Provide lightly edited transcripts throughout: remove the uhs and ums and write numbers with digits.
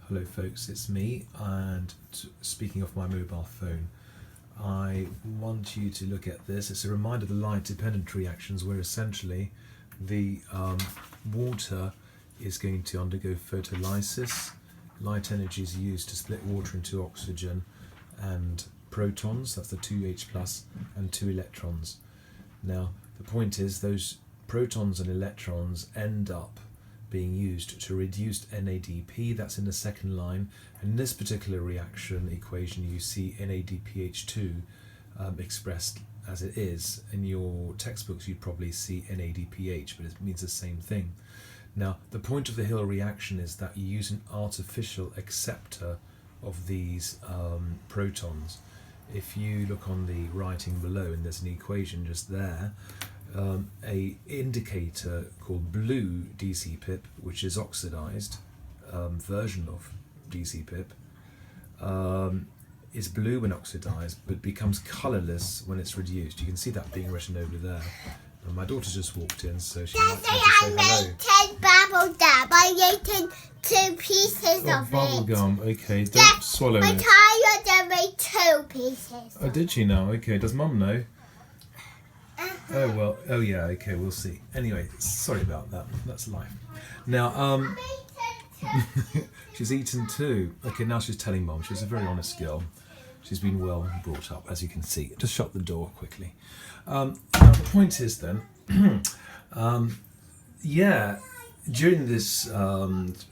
Hello folks, it's me, and speaking of my mobile phone, I want you to look at this. It's a reminder of the light dependent reactions where essentially the water is going to undergo photolysis. Light energy is used to split water into oxygen and protons, that's the 2H plus, and 2 electrons. Now the point is those protons and electrons end up being used to reduce NADP, that's in the second line. And in this particular reaction equation you see NADPH2 expressed as it is. In your textbooks you probably see NADPH, but it means the same thing. Now the point of the Hill reaction is that you use an artificial acceptor of these protons. If you look on the writing below, and there's an equation just there, a indicator called blue DC-PIP, which is oxidized version of DC-PIP, is blue when oxidized but becomes colorless when it's reduced. You can see that being written over there. And my daughter just walked in, so she might want to say hello. Bubble gum. I ate 2 pieces of Bubble it. gum, okay, don't swallow My it. child made 2 pieces. Oh, did she now? Okay, does Mum know? Oh well, oh yeah, okay, we'll see. Anyway, sorry about that, that's life. Now, she's eaten 2. Okay, now she's telling Mum. She's a very honest girl. She's been well brought up, as you can see. Just shut the door quickly. Now the point is then, yeah, during this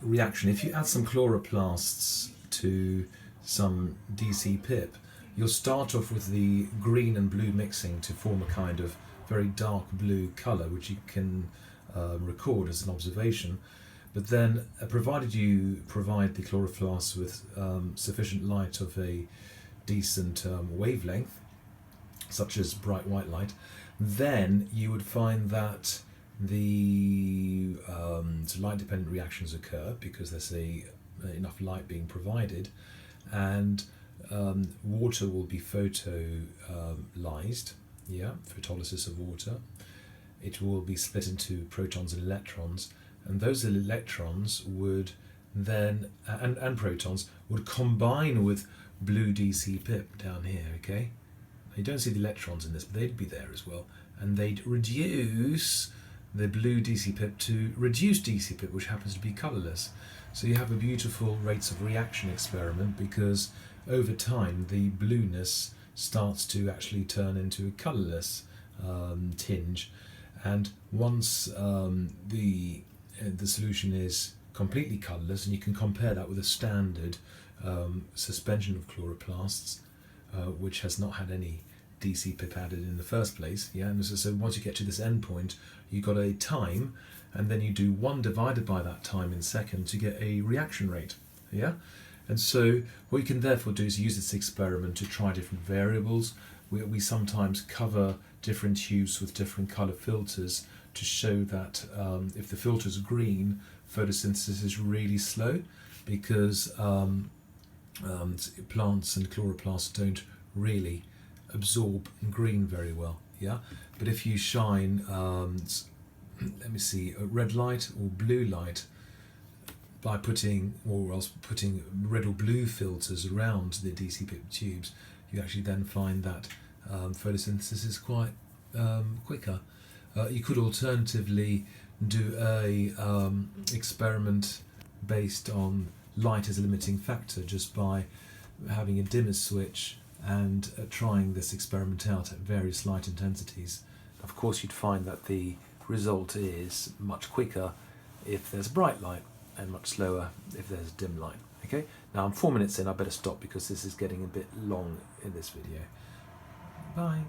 reaction, if you add some chloroplasts to some DC-PIP, you'll start off with the green and blue mixing to form a kind of very dark blue colour, which you can record as an observation. But then, provided you provide the chloroplasts with sufficient light of a decent wavelength, such as bright white light, then you would find that the light-dependent reactions occur because there's enough light being provided, and water will be photolysed, photolysis of water. It will be split into protons and electrons, and those electrons would then, and protons, would combine with blue DC-PIP down here, okay? You don't see the electrons in this, but they'd be there as well, and they'd reduce the blue DC-PIP to reduced DC-PIP, which happens to be colourless. So you have a beautiful rates of reaction experiment, because over time the blueness starts to actually turn into a colourless tinge, and once the solution is completely colourless, and you can compare that with a standard suspension of chloroplasts, which has not had any DC-PIP added in the first place, and so once you get to this end point, you've got a time, and then you do 1 divided by that time in seconds to get a reaction rate, and so what you can therefore do is use this experiment to try different variables. We sometimes cover different tubes with different colour filters to show that if the filter is green, photosynthesis is really slow, because plants and chloroplasts don't really absorb green very well, but if you shine let me see, a red light or blue light by putting red or blue filters around the DC-PIP tubes, you actually then find that photosynthesis is quite quicker. You could alternatively do a experiment based on light as a limiting factor, just by having a dimmer switch and trying this experiment out at various light intensities. Of course, you'd find that the result is much quicker if there's bright light and much slower if there's dim light. Okay, now I'm 4 minutes in, I better stop because this is getting a bit long in this video. Bye.